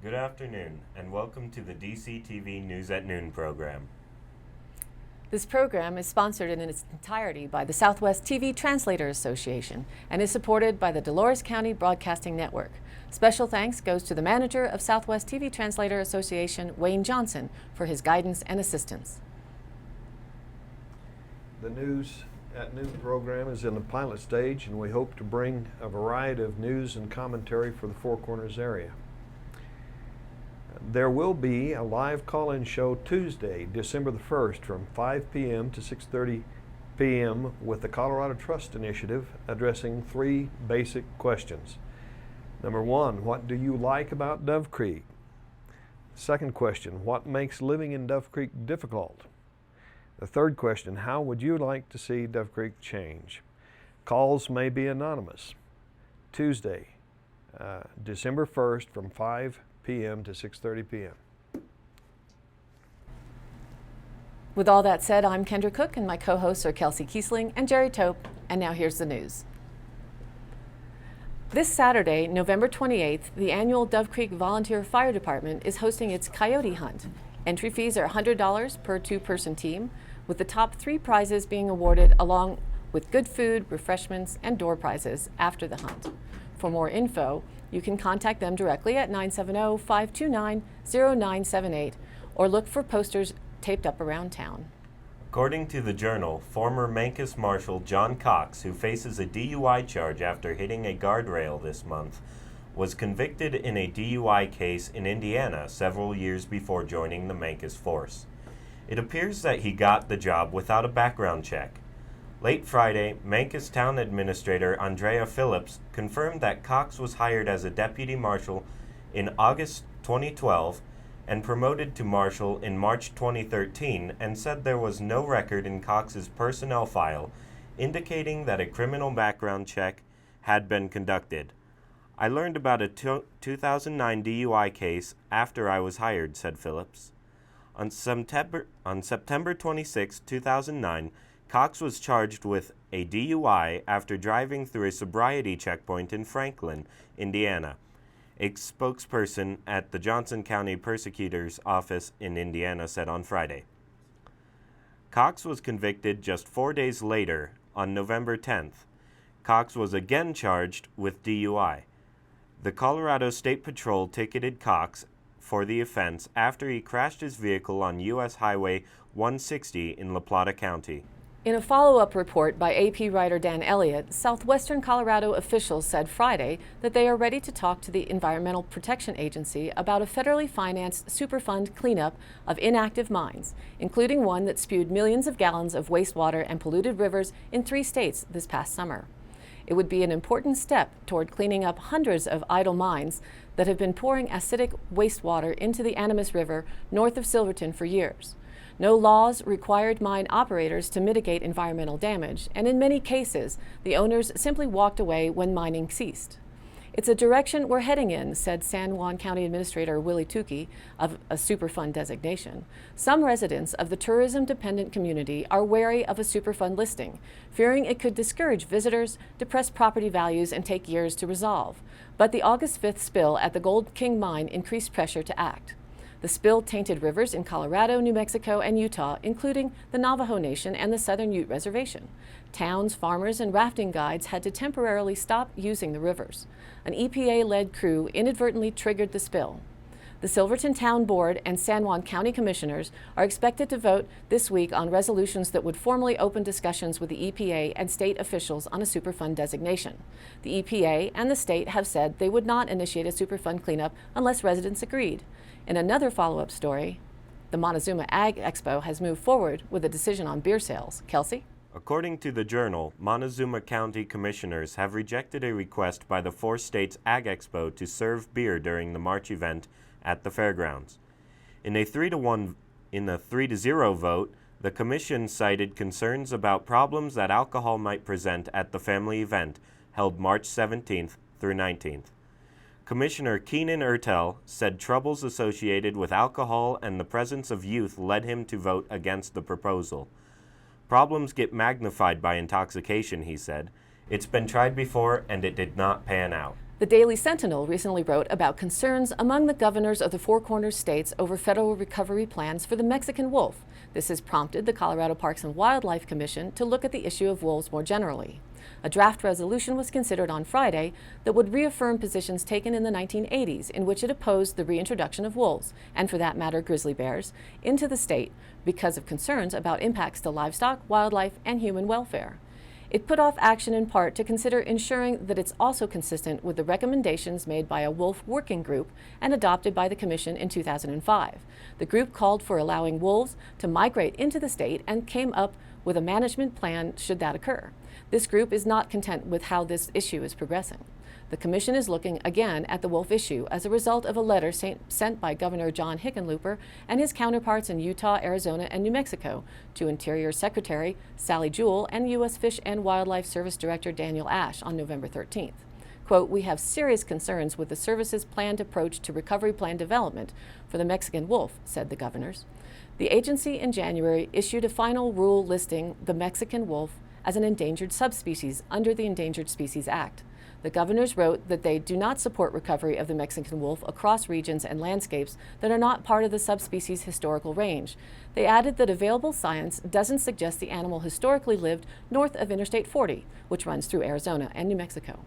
Good afternoon, and welcome to the DCTV News at Noon program. This program is sponsored in its entirety by the Southwest TV Translators Association and is supported by the Dolores County Broadcasting Network. Special thanks goes to the manager of Southwest TV Translator Association, Wayne Johnson, for his guidance and assistance. The News at Noon program is in the pilot stage, and we hope to bring a variety of news and commentary for the Four Corners area. There will be a live call-in show Tuesday, December the 1st from 5 p.m. to 6:30 p.m. with the Colorado Trust Initiative addressing three basic questions. Number one, what do you like about Dove Creek? Second question, what makes living in Dove Creek difficult? The third question, how would you like to see Dove Creek change? Calls may be anonymous. Tuesday, December 1st from 5 p.m. to 6:30 p.m. With all that said, I'm Kendra Cook and my co-hosts are Kelsey Kiesling and Jerry Tope, and now here's the news. This Saturday, November 28th, the annual Dove Creek Volunteer Fire Department is hosting its Coyote Hunt. Entry fees are $100 per two-person team, with the top three prizes being awarded along with good food, refreshments, and door prizes after the hunt. For more info, you can contact them directly at 970-529-0978 or look for posters taped up around town. According to the Journal, former Mancos Marshal John Cox, who faces a DUI charge after hitting a guardrail this month, was convicted in a DUI case in Indiana several years before joining the Mancos force. It appears that he got the job without a background check. Late Friday, Mancos Town Administrator Andrea Phillips confirmed that Cox was hired as a deputy marshal in August 2012 and promoted to marshal in March 2013, and said there was no record in Cox's personnel file indicating that a criminal background check had been conducted. I learned about a 2009 DUI case after I was hired, said Phillips. On September 26, 2009, Cox was charged with a DUI after driving through a sobriety checkpoint in Franklin, Indiana. A spokesperson at the Johnson County Prosecutor's Office in Indiana said on Friday. Cox was convicted just 4 days later, on November 10th. Cox was again charged with DUI. The Colorado State Patrol ticketed Cox for the offense after he crashed his vehicle on U.S. Highway 160 in La Plata County. In a follow-up report by AP writer Dan Elliott, Southwestern Colorado officials said Friday that they are ready to talk to the Environmental Protection Agency about a federally financed Superfund cleanup of inactive mines, including one that spewed millions of gallons of wastewater and polluted rivers in 3 states this past summer. It would be an important step toward cleaning up hundreds of idle mines that have been pouring acidic wastewater into the Animas River north of Silverton for years. No laws required mine operators to mitigate environmental damage, and in many cases, the owners simply walked away when mining ceased. It's a direction we're heading in, said San Juan County Administrator Willie Tukey of a Superfund designation. Some residents of the tourism-dependent community are wary of a Superfund listing, fearing it could discourage visitors, depress property values, and take years to resolve. But the August 5th spill at the Gold King mine increased pressure to act. The spill tainted rivers in Colorado, New Mexico, and Utah, including the Navajo Nation and the Southern Ute Reservation. Towns, farmers, and rafting guides had to temporarily stop using the rivers. An EPA-led crew inadvertently triggered the spill. The Silverton Town Board and San Juan County Commissioners are expected to vote this week on resolutions that would formally open discussions with the EPA and state officials on a Superfund designation. The EPA and the state have said they would not initiate a Superfund cleanup unless residents agreed. In another follow-up story, the Montezuma Ag Expo has moved forward with a decision on beer sales. Kelsey? According to the Journal, Montezuma County commissioners have rejected a request by the 4 states Ag Expo to serve beer during the March event at the fairgrounds. In a 3-0 vote, the commission cited concerns about problems that alcohol might present at the family event held March 17th through 19th. Commissioner Keenan Ertel said troubles associated with alcohol and the presence of youth led him to vote against the proposal. Problems get magnified by intoxication, he said. It's been tried before and it did not pan out. The Daily Sentinel recently wrote about concerns among the governors of the Four Corners states over federal recovery plans for the Mexican wolf. This has prompted the Colorado Parks and Wildlife Commission to look at the issue of wolves more generally. A draft resolution was considered on Friday that would reaffirm positions taken in the 1980s in which it opposed the reintroduction of wolves, and for that matter grizzly bears, into the state because of concerns about impacts to livestock, wildlife, and human welfare. It put off action in part to consider ensuring that it's also consistent with the recommendations made by a wolf working group and adopted by the Commission in 2005. The group called for allowing wolves to migrate into the state and came up with a management plan should that occur. This group is not content with how this issue is progressing. The Commission is looking again at the wolf issue as a result of a letter sent by Governor John Hickenlooper and his counterparts in Utah, Arizona, and New Mexico to Interior Secretary Sally Jewell and U.S. Fish and Wildlife Service Director Daniel Ash on November 13th. Quote, "We have serious concerns with the service's planned approach to recovery plan development for the Mexican wolf," said the governors. The agency in January issued a final rule listing the Mexican wolf as an endangered subspecies under the Endangered Species Act. The governors wrote that they do not support recovery of the Mexican wolf across regions and landscapes that are not part of the subspecies' historical range. They added that available science doesn't suggest the animal historically lived north of Interstate 40, which runs through Arizona and New Mexico.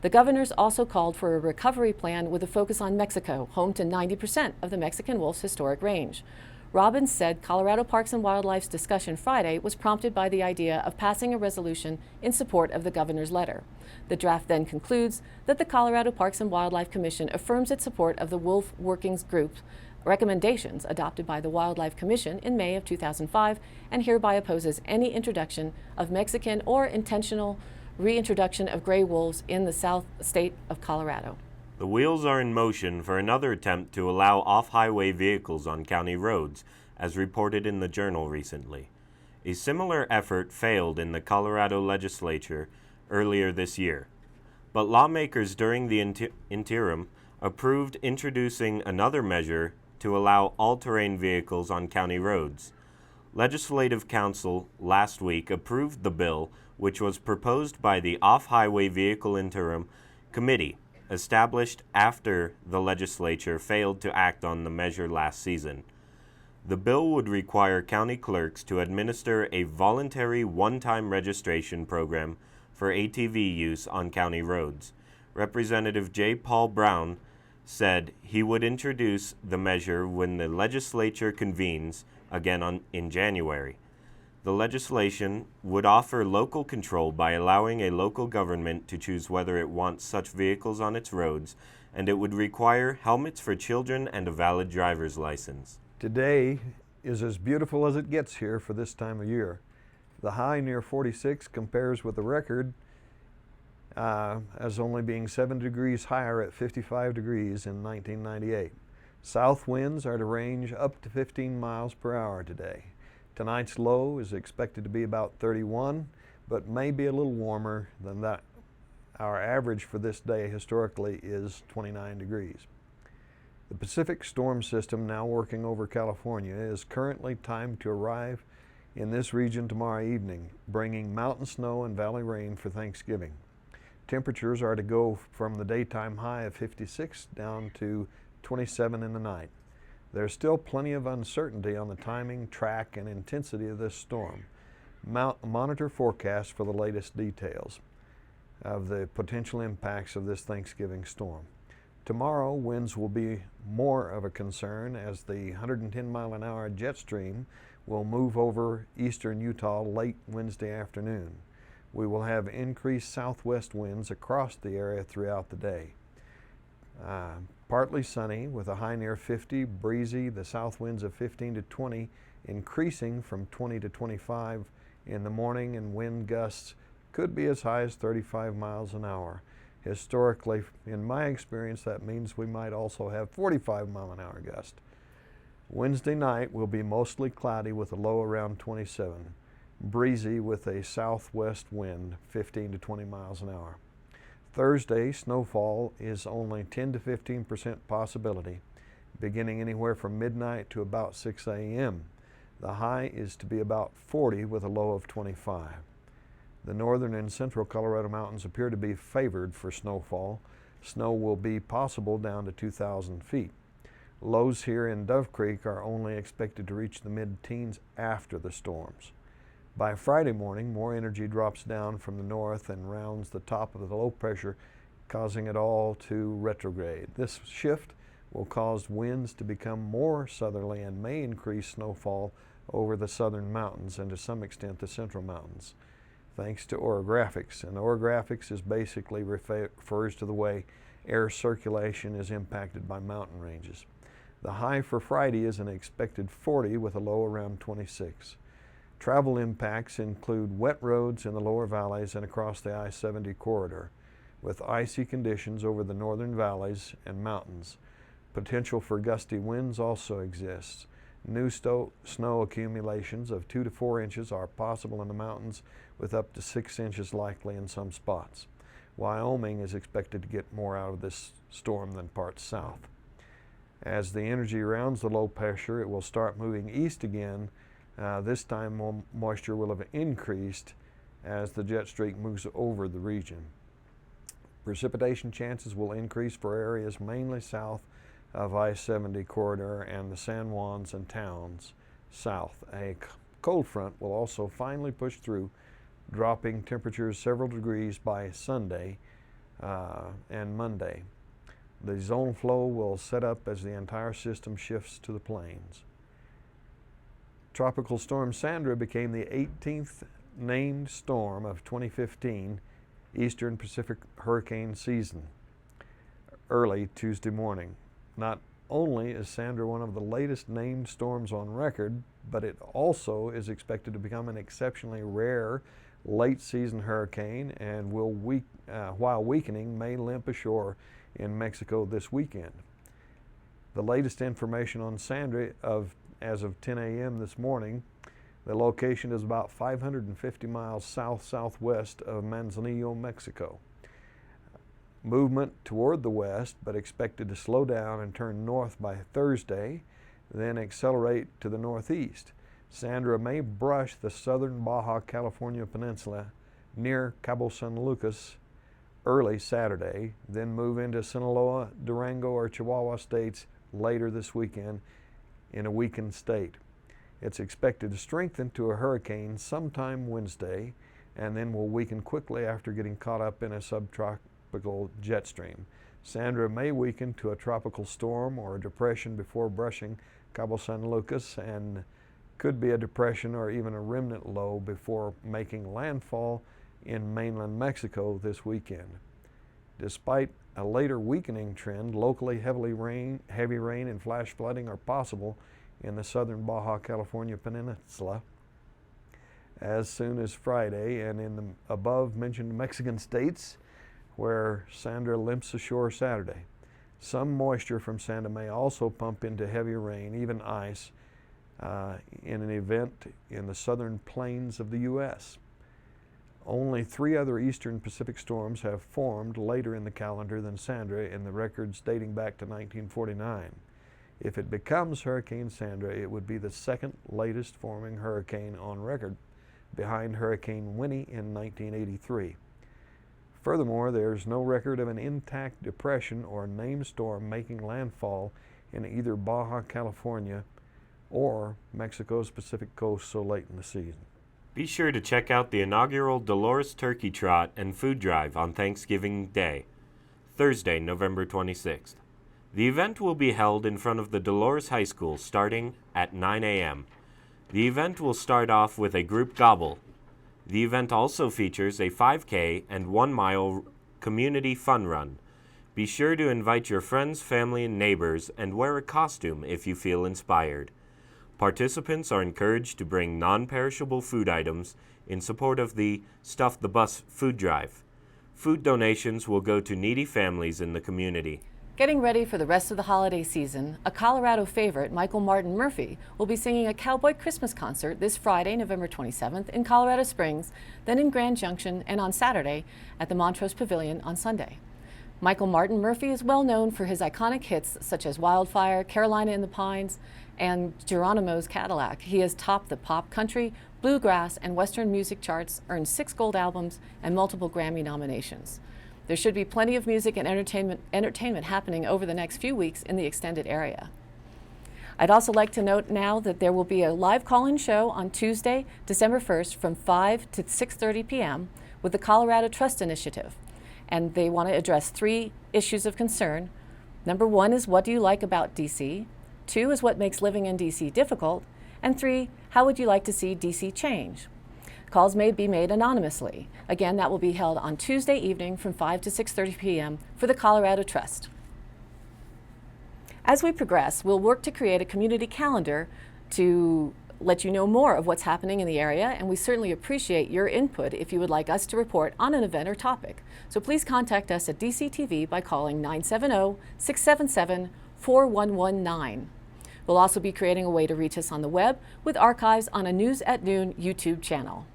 The governors also called for a recovery plan with a focus on Mexico, home to 90% of the Mexican wolf's historic range. Robbins said Colorado Parks and Wildlife's discussion Friday was prompted by the idea of passing a resolution in support of the governor's letter. The draft then concludes that the Colorado Parks and Wildlife Commission affirms its support of the Wolf Workings Group's recommendations adopted by the Wildlife Commission in May of 2005 and hereby opposes any introduction of Mexican or intentional reintroduction of gray wolves in the South state of Colorado. The wheels are in motion for another attempt to allow off-highway vehicles on county roads, as reported in the Journal recently. A similar effort failed in the Colorado legislature earlier this year, but lawmakers during the interim approved introducing another measure to allow all-terrain vehicles on county roads. Legislative Council last week approved the bill, which was proposed by the Off-Highway Vehicle Interim Committee, established after the legislature failed to act on the measure last season. The bill would require county clerks to administer a voluntary one-time registration program for ATV use on county roads. Representative J. Paul Brown said he would introduce the measure when the legislature convenes again in January. The legislation would offer local control by allowing a local government to choose whether it wants such vehicles on its roads, and it would require helmets for children and a valid driver's license. Today is as beautiful as it gets here for this time of year. The high near 46 compares with the record as only being 7 degrees higher at 55 degrees in 1998. South winds are to range up to 15 miles per hour today. Tonight's low is expected to be about 31, but may be a little warmer than that. Our average for this day historically is 29 degrees. The Pacific storm system now working over California is currently timed to arrive in this region tomorrow evening, bringing mountain snow and valley rain for Thanksgiving. Temperatures are to go from the daytime high of 56 down to 27 in the night. There's still plenty of uncertainty on the timing, track, and intensity of this storm. Monitor forecasts for the latest details of the potential impacts of this Thanksgiving storm. Tomorrow, winds will be more of a concern as the 110-mile-an-hour jet stream will move over eastern Utah late Wednesday afternoon. We will have increased southwest winds across the area throughout the day. Partly sunny with a high near 50, breezy, the south winds of 15 to 20, increasing from 20 to 25 in the morning, and wind gusts could be as high as 35 miles an hour. Historically, in my experience, that means we might also have 45-mile-an-hour gust. Wednesday night will be mostly cloudy with a low around 27, breezy with a southwest wind 15 to 20 miles an hour. Thursday, snowfall is only 10 to 15% possibility, beginning anywhere from midnight to about 6 a.m. The high is to be about 40 with a low of 25. The northern and central Colorado mountains appear to be favored for snowfall, Snow will be possible down to 2,000 feet. Lows here in Dove Creek are only expected to reach the mid-teens after the storms. By Friday morning, more energy drops down from the north and rounds the top of the low pressure, causing it all to retrograde. This shift will cause winds to become more southerly and may increase snowfall over the southern mountains and to some extent the central mountains, thanks to orographics. And orographics is basically refers to the way air circulation is impacted by mountain ranges. The high for Friday is an expected 40 with a low around 26. Travel impacts include wet roads in the lower valleys and across the I-70 corridor, with icy conditions over the northern valleys and mountains. Potential for gusty winds also exists. New snow accumulations of 2 to 4 inches are possible in the mountains, with up to 6 inches likely in some spots. Wyoming is expected to get more out of this storm than parts south. As the energy rounds the low pressure, it will start moving east again. This time moisture will have increased as the jet stream moves over the region. Precipitation chances will increase for areas mainly south of I-70 corridor and the San Juans and towns south. A cold front will also finally push through, dropping temperatures several degrees by Sunday and Monday. The zone flow will set up as the entire system shifts to the plains. Tropical Storm Sandra became the 18th named storm of 2015 Eastern Pacific hurricane season early Tuesday morning. Not only is Sandra one of the latest named storms on record, but it also is expected to become an exceptionally rare late season hurricane and will, while weakening, may limp ashore in Mexico this weekend. The latest information on Sandra as of 10 a.m. this morning, the location is about 550 miles south-southwest of Manzanillo, Mexico. Movement toward the west, but expected to slow down and turn north by Thursday, then accelerate to the northeast. Sandra may brush the southern Baja California Peninsula near Cabo San Lucas early Saturday, then move into Sinaloa, Durango, or Chihuahua states later this weekend in a weakened state. It's expected to strengthen to a hurricane sometime Wednesday, and then will weaken quickly after getting caught up in a subtropical jet stream. Sandra may weaken to a tropical storm or a depression before brushing Cabo San Lucas, and could be a depression or even a remnant low before making landfall in mainland Mexico this weekend. Despite a later weakening trend, locally heavy rain and flash flooding are possible in the southern Baja California Peninsula as soon as Friday, and in the above mentioned Mexican states where Sandra limps ashore Saturday. Some moisture from Sandra may also pump into heavy rain, even ice, in an event in the southern plains of the U.S. Only 3 other eastern Pacific storms have formed later in the calendar than Sandra in the records dating back to 1949. If it becomes Hurricane Sandra, it would be the second latest forming hurricane on record, behind Hurricane Winnie in 1983. Furthermore, there's no record of an intact depression or named storm making landfall in either Baja California or Mexico's Pacific coast so late in the season. Be sure to check out the inaugural Dolores Turkey Trot and Food Drive on Thanksgiving Day, Thursday, November 26th. The event will be held in front of the Dolores High School starting at 9 a.m. The event will start off with a group gobble. The event also features a 5K and 1-mile community fun run. Be sure to invite your friends, family, and neighbors and wear a costume if you feel inspired. Participants are encouraged to bring non-perishable food items in support of the Stuff the Bus food drive. Food donations will go to needy families in the community. Getting ready for the rest of the holiday season, a Colorado favorite, Michael Martin Murphey, will be singing a Cowboy Christmas concert this Friday, November 27th in Colorado Springs, then in Grand Junction, and on Saturday at the Montrose Pavilion on Sunday. Michael Martin Murphey is well known for his iconic hits such as Wildfire, Carolina in the Pines, and Geronimo's Cadillac. He has topped the pop, country, bluegrass, and Western music charts, earned 6 gold albums, and multiple Grammy nominations. There should be plenty of music and entertainment happening over the next few weeks in the extended area. I'd also like to note now that there will be a live call-in show on Tuesday, December 1st from 5 to 6:30 p.m. with the Colorado Trust Initiative. And they want to address 3 issues of concern. Number 1 is, what do you like about DC? 2 is, what makes living in DC difficult? And 3, how would you like to see DC change? Calls may be made anonymously. Again, that will be held on Tuesday evening from 5 to 6:30 p.m. for the Colorado Trust. As we progress, we'll work to create a community calendar to let you know more of what's happening in the area, and we certainly appreciate your input if you would like us to report on an event or topic. So please contact us at DCTV by calling 970-677-4119. We'll also be creating a way to reach us on the web with archives on a News at Noon YouTube channel.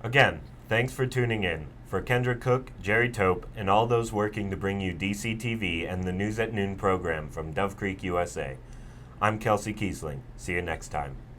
Again, thanks for tuning in. For Kendra Cook, Jerry Tope, and all those working to bring you DCTV and the News at Noon program from Dove Creek, USA, I'm Kelsey Kiesling. See you next time.